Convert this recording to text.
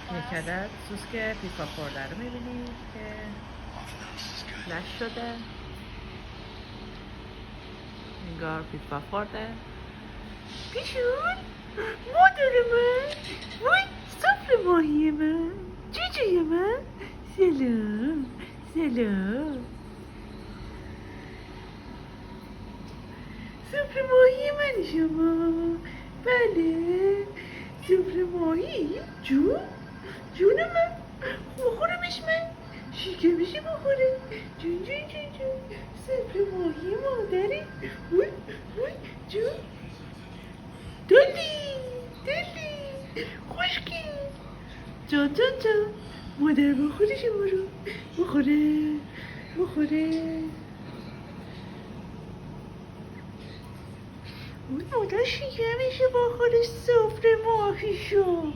یک عدد سوسک پیتزا خورده رو میبینید که لش شده، انگار پیتزا خورده. پیشون مادر من، وای سفر ماهی من، جوجوی من، سلام سلام. سفر ماهی من شما، بله سفر ماهی. جون من بخورمش، من شکمشی بخوره. جون سفر ماهی مادره. وای وای جون دلی خوشکی. جان مادر بخوره شما رو، بخوره. اون مادر شکمشو بخوره سفره ماهیشو.